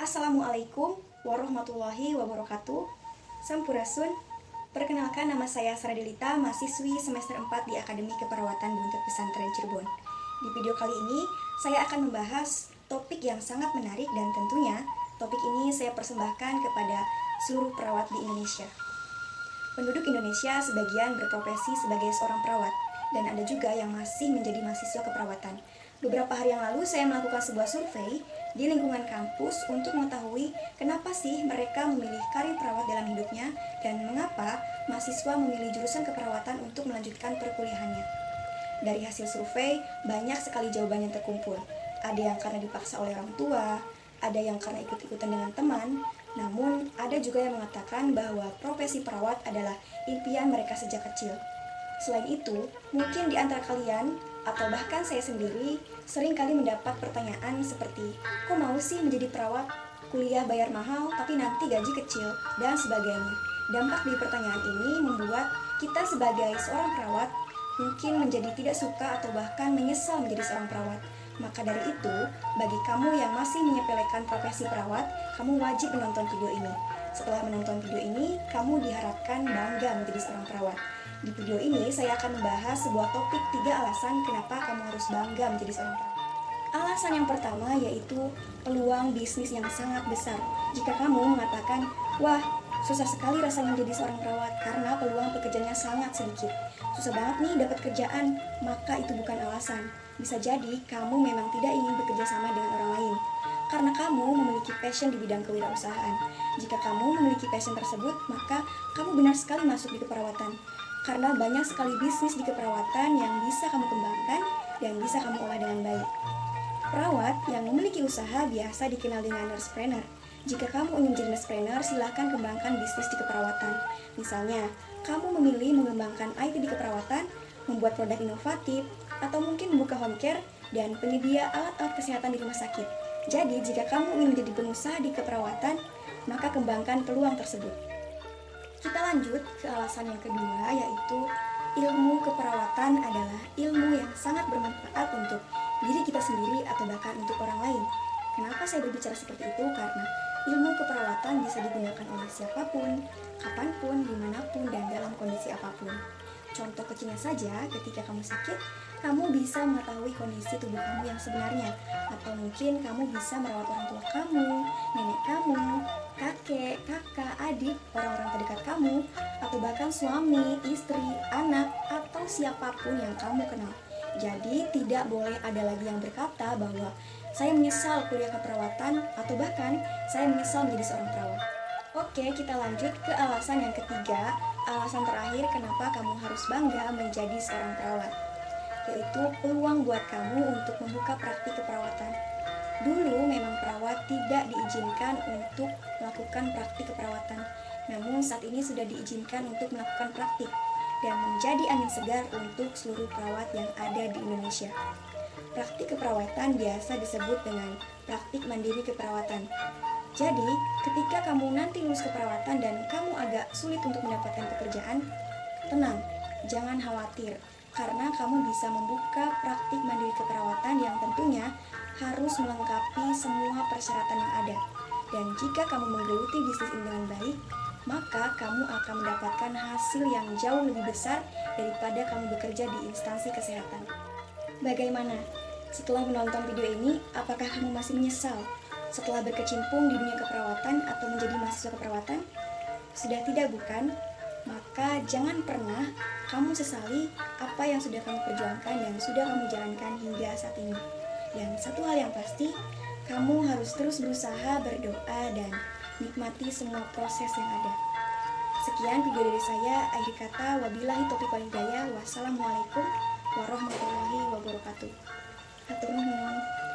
Assalamualaikum warahmatullahi wabarakatuh. Sampurasun. Perkenalkan, nama saya Saradelita, mahasiswi semester 4 di Akademi Keperawatan Buntut Pesantren Cirebon. Di video kali ini, saya akan membahas topik yang sangat menarik dan tentunya topik ini saya persembahkan kepada seluruh perawat di Indonesia. Penduduk Indonesia sebagian berprofesi sebagai seorang perawat, dan ada juga yang masih menjadi mahasiswa keperawatan. Beberapa hari yang lalu saya melakukan sebuah survei di lingkungan kampus untuk mengetahui kenapa sih mereka memilih karir perawat dalam hidupnya dan mengapa mahasiswa memilih jurusan keperawatan untuk melanjutkan perkuliahannya. Dari hasil survei, banyak sekali jawaban yang terkumpul. Ada yang karena dipaksa oleh orang tua, ada yang karena ikut-ikutan dengan teman, namun ada juga yang mengatakan bahwa profesi perawat adalah impian mereka sejak kecil. Selain itu, mungkin di antara kalian atau bahkan saya sendiri sering kali mendapat pertanyaan seperti, kok mau sih menjadi perawat, kuliah bayar mahal tapi nanti gaji kecil, dan sebagainya. Dampak dari pertanyaan ini membuat kita sebagai seorang perawat mungkin menjadi tidak suka atau bahkan menyesal menjadi seorang perawat. Maka dari itu, bagi kamu yang masih menyepelekan profesi perawat, kamu wajib menonton video ini. Setelah menonton video ini, kamu diharapkan bangga menjadi seorang perawat. Di video ini saya akan membahas sebuah topik 3 alasan kenapa kamu harus bangga menjadi seorang perawat. Alasan yang pertama yaitu peluang bisnis yang sangat besar. Jika kamu mengatakan, wah susah sekali rasanya menjadi seorang perawat karena peluang pekerjaannya sangat sedikit, susah banget nih dapat kerjaan, maka itu bukan alasan. Bisa jadi kamu memang tidak ingin bekerja sama dengan orang lain karena kamu memiliki passion di bidang kewirausahaan. Jika kamu memiliki passion tersebut, maka kamu benar sekali masuk di keperawatan. Karena banyak sekali bisnis di keperawatan yang bisa kamu kembangkan dan bisa kamu olah dengan baik. Perawat yang memiliki usaha biasa dikenal dengan nursepreneur. Jika kamu ingin menjadi nursepreneur, silahkan kembangkan bisnis di keperawatan. Misalnya, kamu memilih mengembangkan IT di keperawatan, membuat produk inovatif, atau mungkin membuka home care dan penyedia alat-alat kesehatan di rumah sakit. Jadi, jika kamu ingin menjadi pengusaha di keperawatan, maka kembangkan peluang tersebut. Kita lanjut ke alasan yang kedua, yaitu ilmu keperawatan adalah ilmu yang sangat bermanfaat untuk diri kita sendiri atau bahkan untuk orang lain. Kenapa saya berbicara seperti itu? Karena ilmu keperawatan bisa digunakan oleh siapapun, kapanpun, dimanapun, dan dalam kondisi apapun. Contoh kecilnya saja, ketika kamu sakit, kamu bisa mengetahui kondisi tubuh kamu yang sebenarnya. Atau mungkin kamu bisa merawat orang tua kamu, nenek kamu, kakek, kakak, adik, orang-orang terdekat kamu, atau bahkan suami, istri, anak, atau siapapun yang kamu kenal. Jadi tidak boleh ada lagi yang berkata bahwa saya menyesal kuliah keperawatan atau bahkan saya menyesal menjadi seorang perawat. Oke, kita lanjut ke alasan yang ketiga, alasan terakhir kenapa kamu harus bangga menjadi seorang perawat, yaitu peluang buat kamu untuk membuka praktik keperawatan. Dulu memang perawat tidak diizinkan untuk melakukan praktik keperawatan, namun saat ini sudah diizinkan untuk melakukan praktik dan menjadi angin segar untuk seluruh perawat yang ada di Indonesia. Praktik keperawatan biasa disebut dengan praktik mandiri keperawatan. Jadi, ketika kamu nanti lulus keperawatan dan kamu agak sulit untuk mendapatkan pekerjaan, tenang, jangan khawatir, karena kamu bisa membuka praktik mandiri keperawatan yang tentunya harus melengkapi semua persyaratan yang ada. Dan jika kamu menggeluti bisnis ini dengan baik, maka kamu akan mendapatkan hasil yang jauh lebih besar daripada kamu bekerja di instansi kesehatan. Bagaimana? Setelah menonton video ini, apakah kamu masih menyesal setelah berkecimpung di dunia keperawatan atau menjadi mahasiswa keperawatan? Sudah tidak, bukan? Maka jangan pernah kamu sesali apa yang sudah kamu perjuangkan dan sudah kamu jalankan hingga saat ini. Dan satu hal yang pasti, kamu harus terus berusaha, berdoa, dan nikmati semua proses yang ada. Sekian video dari saya, akhir kata, wabillahi taufiq wal hidayah, wassalamualaikum warahmatullahi wabarakatuh. Hatur nuhun.